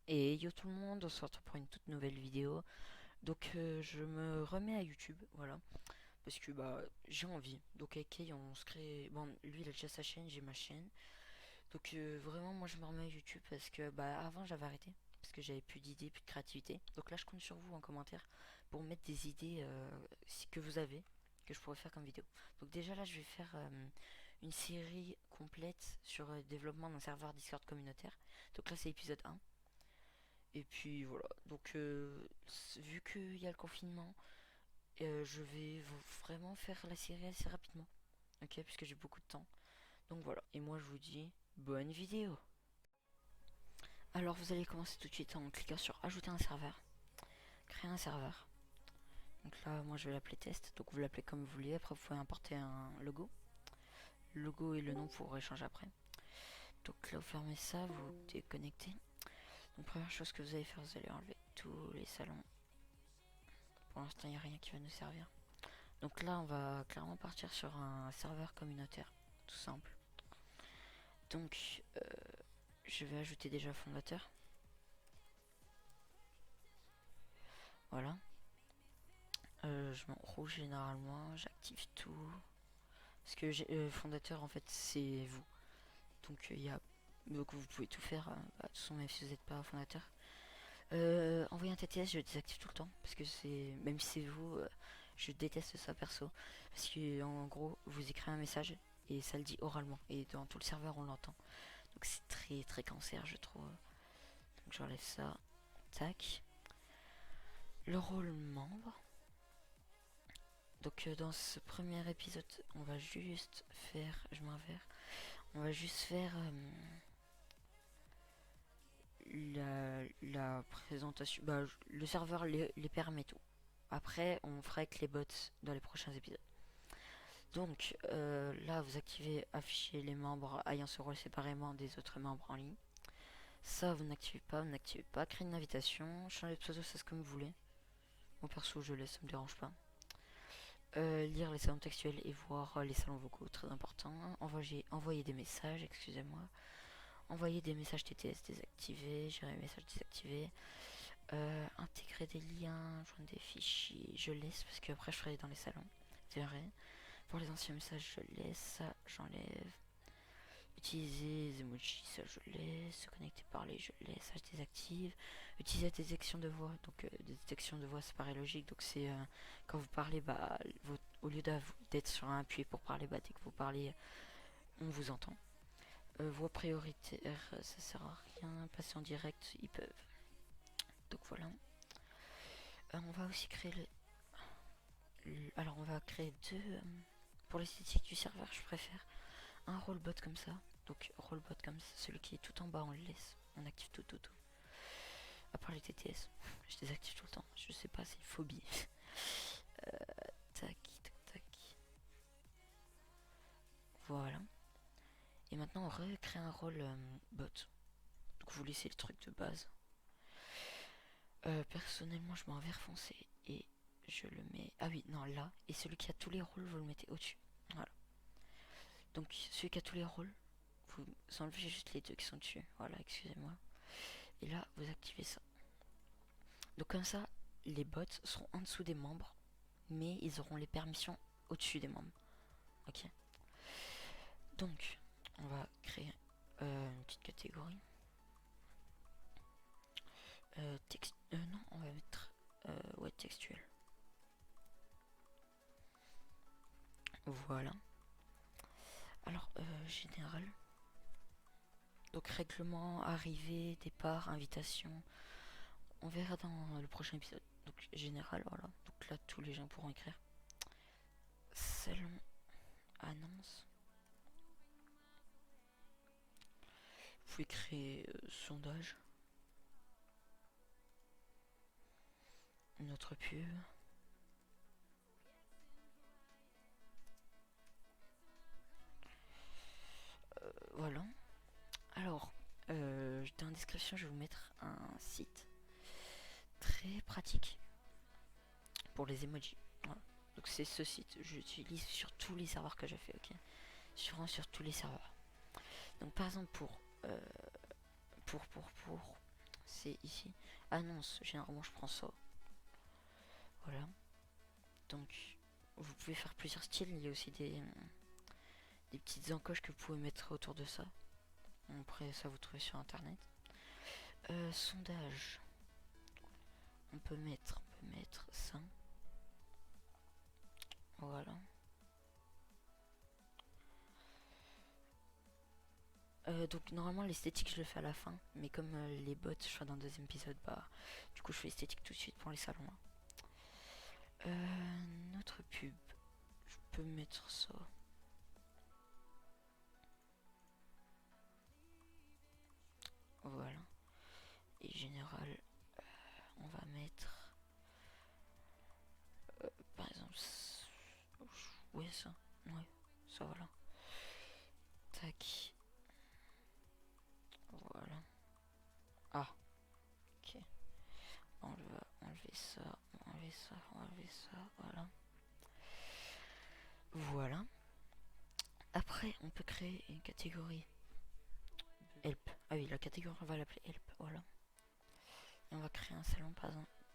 Et yo tout le monde, on se retrouve pour une toute nouvelle vidéo. Donc je me remets à YouTube, voilà, parce que bah j'ai envie. Donc avec Kay, on se crée. Bon, lui il a déjà sa chaîne, j'ai ma chaîne. Donc vraiment moi je me remets à YouTube parce que bah avant j'avais arrêté parce que j'avais plus d'idées, plus de créativité. Donc là je compte sur vous en commentaire pour mettre des idées que vous avez que je pourrais faire comme vidéo. Donc déjà là je vais faire une série complète sur le développement d'un serveur Discord communautaire. Donc là c'est épisode 1. Et puis voilà, donc vu qu'il y a le confinement, je vais vraiment faire la série assez rapidement, ok, puisque j'ai beaucoup de temps. Donc voilà, et moi je vous dis bonne vidéo. Alors vous allez commencer tout de suite en cliquant sur ajouter un serveur, créer un serveur. Donc là moi je vais l'appeler test, donc vous l'appelez comme vous voulez, après vous pouvez importer un logo. Le logo et le nom pour échanger après. Donc là vous fermez ça, vous déconnectez. Donc première chose que vous allez faire, vous allez enlever tous les salons. Pour l'instant il n'y a rien qui va nous servir. Donc là, on va clairement partir sur un serveur communautaire, tout simple. Donc, je vais ajouter déjà fondateur. Voilà. Je mets en rouge généralement, j'active tout. Parce que fondateur, en fait, c'est vous. Donc, donc vous pouvez tout faire. Bah, de toute façon, même si vous n'êtes pas fondateur. Envoyer un TTS, je désactive tout le temps. Parce que même si c'est vous, je déteste ça perso. Parce que en gros, vous écrivez un message et ça le dit oralement. Et dans tout le serveur, on l'entend. Donc c'est très très cancer, je trouve. Donc j'enlève ça. Tac. Le rôle membre. Donc dans ce premier épisode, on va juste faire. Je m'inverse. On va juste faire la présentation. Bah, le serveur les permet tout. Après, on fera avec les bots dans les prochains épisodes. Donc là, vous activez afficher les membres ayant ce rôle séparément des autres membres en ligne. Ça, vous n'activez pas, vous n'activez pas. Créer une invitation, changer de pseudo, c'est ce que vous voulez. Mon perso, je laisse, ça me dérange pas. Lire les salons textuels et voir les salons vocaux, très important. Envoyer des messages, excusez-moi. Envoyer des messages TTS désactivés, gérer les messages désactivés. Intégrer des liens, joindre des fichiers, je laisse parce que après je ferai dans les salons. C'est vrai. Pour les anciens messages, je laisse, ça j'enlève. Utiliser les emojis, ça je laisse. Se connecter, parler, je laisse, ça je désactive. Utiliser la détection de voix, donc des détections de voix, ça paraît logique. Donc c'est quand vous parlez, bah, au lieu d'être sur un appui pour parler, bah, dès que vous parlez, on vous entend. Voix prioritaire, ça sert à rien. Passer en direct, ils peuvent. Donc voilà. On va aussi créer alors on va créer deux. Pour l'esthétique du serveur, je préfère un rollbot comme ça. Donc rollbot comme ça, celui qui est tout en bas, on le laisse. On active tout, tout, tout. À part les TTS, je désactive tout le temps. Je sais pas, c'est une phobie. Tac, tac, tac. Voilà. Et maintenant, on recrée un rôle bot. Donc vous laissez le truc de base. Personnellement, je mets en vert foncé et je le mets. Ah oui, non, là. Et celui qui a tous les rôles, vous le mettez au-dessus. Voilà. Donc celui qui a tous les rôles, vous enlevez juste les deux qui sont dessus. Voilà, excusez-moi. Et là, vous activez ça. Donc comme ça, les bots seront en dessous des membres, mais ils auront les permissions au-dessus des membres. Ok. Donc, on va créer une petite catégorie. Non, on va mettre ouais, textuel. Voilà. Alors, général. Donc, règlement, arrivée, départ, invitation. On verra dans le prochain épisode. Donc, général, voilà. Donc là, tous les gens pourront écrire. Salon, annonce. Vous pouvez créer sondage. Notre pub. Voilà. Alors, dans la description, je vais vous mettre un site très pratique pour les emojis. Voilà. Donc c'est ce site, j'utilise sur tous les serveurs que j'ai fait, ok. Sur tous les serveurs. Donc par exemple pour c'est ici. Annonce, généralement je prends ça. Voilà. Donc vous pouvez faire plusieurs styles. Il y a aussi des petites encoches que vous pouvez mettre autour de ça. Après ça vous trouvez sur internet. Sondage. On peut mettre ça. Voilà. Donc normalement l'esthétique je le fais à la fin, mais comme les bots je serai dans le deuxième épisode, bah du coup je fais l'esthétique tout de suite pour les salons. Notre pub, je peux mettre ça. Voilà. Et général, on va mettre par exemple ouais ça, ouais ça voilà. Tac. Voilà. Ah, ok. On va enlever ça, on va enlever ça, on va enlever ça, voilà. Voilà. Après, on peut créer une catégorie help. Ah oui, la catégorie, on va l'appeler help, voilà. Et on va créer un salon,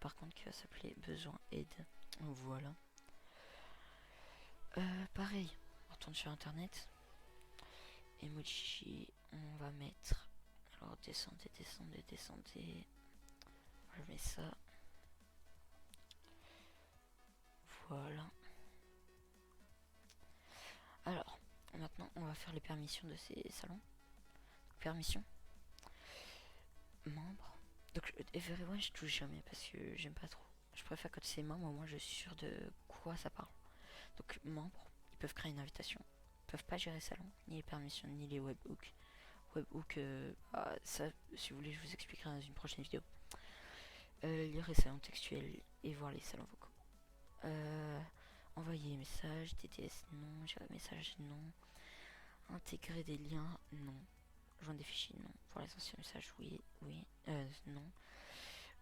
par contre, qui va s'appeler besoin aide. Voilà. Pareil, on retourne sur internet. Emoji, on va mettre. Alors, descendez, descendez, descendez. Je mets ça. Voilà. Alors, maintenant, on va faire les permissions de ces salons. Permission. Membre. Donc, Everyone, je touche jamais parce que j'aime pas trop. Je préfère quand c'est membre, au moins je suis sûr de quoi ça parle. Donc, membres, ils peuvent créer une invitation. Ils peuvent pas gérer salon, ni les permissions, ni les webhooks. Webhook, ça, si vous voulez, je vous expliquerai dans une prochaine vidéo. Lire les salons textuels et voir les salons vocaux. Envoyer message, TTS non, gérer message non, intégrer des liens non, joindre des fichiers non, pour les anciens messages oui, oui, non,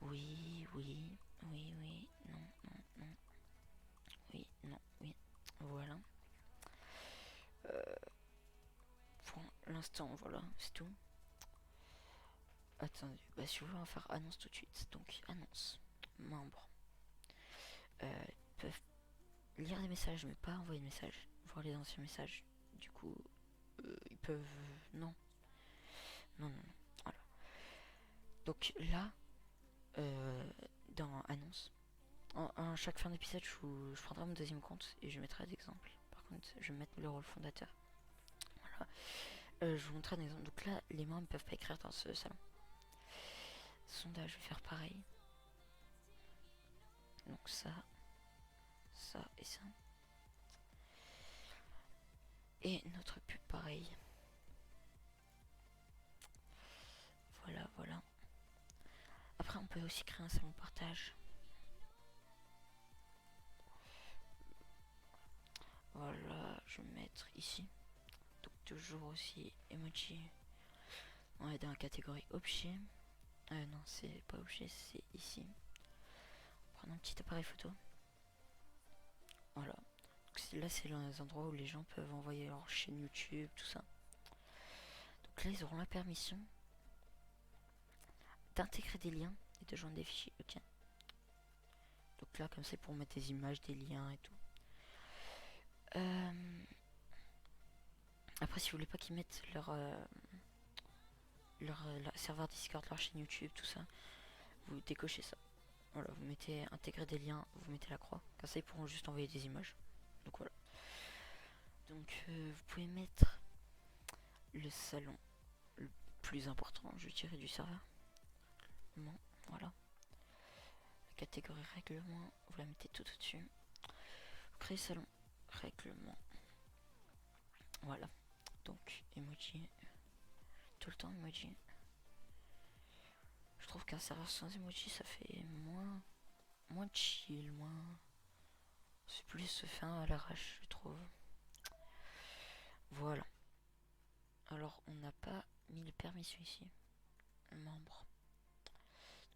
oui, oui, oui, oui, non, non, non, oui, non, oui, voilà. Pour l'instant, voilà, c'est tout. Attendez, bah si vous voulez, on va faire annonce tout de suite. Donc annonce, membres peuvent lire des messages mais pas envoyer de messages, voir les anciens messages. Du coup, ils peuvent non, non, non, non. Voilà. Donc là, dans annonce, en chaque fin d'épisode, je prendrai mon deuxième compte et je mettrai d'exemples. Par contre, je vais mettre le rôle fondateur. Voilà. Je vous montrerai un exemple. Donc là, les membres ne peuvent pas écrire dans ce salon. Sondage, je vais faire pareil. Donc ça, ça et ça. Et notre pub pareil. Voilà, voilà. Après, on peut aussi créer un salon partage. Voilà, je vais mettre ici. Donc toujours aussi emoji. On est dans la catégorie objet. Non, c'est pas objet, c'est ici. Prendre un petit appareil photo. Voilà. Donc là, c'est les endroits où les gens peuvent envoyer leur chaîne YouTube, tout ça. Donc là, ils auront la permission d'intégrer des liens et de joindre des fichiers. Ok. Donc là, comme c'est pour mettre des images, des liens et tout. Après, si vous voulez pas qu'ils mettent leur serveur Discord, leur chaîne YouTube, tout ça, vous décochez ça. Voilà, vous mettez intégrer des liens, vous mettez la croix. Comme ça, ils pourront juste envoyer des images. Donc voilà. Donc vous pouvez mettre le salon le plus important, je dirais, du serveur. Bon, voilà. La catégorie règlement, vous la mettez tout au-dessus. Vous créez salon, règlement. Voilà. Donc, emoji. Tout le temps emoji. Je trouve qu'un serveur sans emoji, ça fait moins chill, moins... C'est plus fin à l'arrache, je trouve. Voilà. Alors, on n'a pas mis les permissions ici. Membres.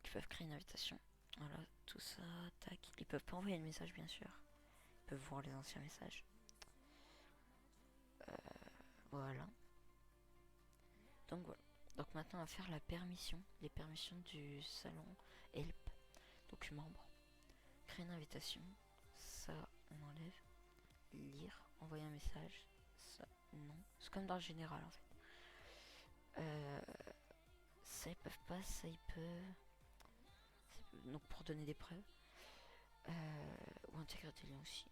Ils peuvent créer une invitation. Voilà, tout ça, tac. Ils peuvent pas envoyer le message, bien sûr. Ils peuvent voir les anciens messages. Voilà. Donc voilà. Donc maintenant on va faire la permission, les permissions du salon help. Donc membre, créer une invitation, ça on enlève, lire, envoyer un message, ça non. C'est comme dans le général en fait. Ça ils peuvent pas, ça ils peuvent. Donc pour donner des preuves. Ou intégrer des liens aussi.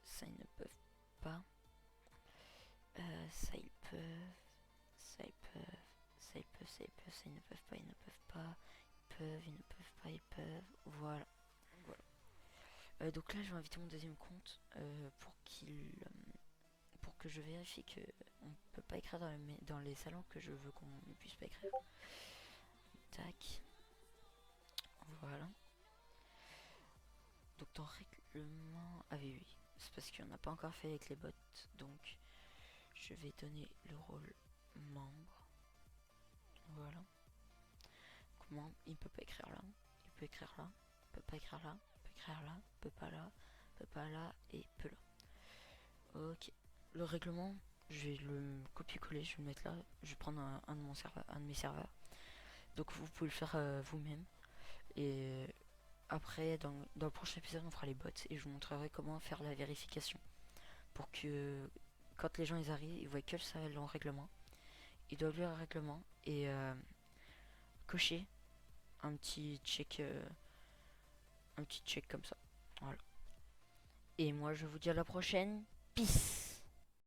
Ça ils ne peuvent pas. Ça ils peuvent. Ça ils peuvent. Ça ils peuvent, ça ils peuvent, ça ils ne peuvent pas, ils ne peuvent pas. Ils peuvent, ils ne peuvent pas, ils peuvent. Voilà. Donc là je vais inviter mon deuxième compte pour que je vérifie que on peut pas écrire dans les salons que je veux qu'on ne puisse pas écrire. Tac. Voilà. Donc dans règlement. Ah oui, oui. C'est parce qu'on n'a pas encore fait avec les bots. Donc je vais donner le rôle membre. Voilà. Comment il peut pas écrire là. Il peut écrire là. Il peut pas écrire là. Il peut écrire là. Il peut pas là. Il peut pas là. Et il peut là. Ok. Le règlement, je vais le copier-coller. Je vais le mettre là. Je vais prendre un de mes serveurs. Donc vous pouvez le faire vous-même. Et après, dans le prochain épisode, on fera les bots et je vous montrerai comment faire la vérification. Pour que quand les gens ils arrivent, ils voient que ça en règlement. Ils doivent lire le règlement et cocher un petit check comme ça. Voilà. Et moi, je vous dis à la prochaine. Peace.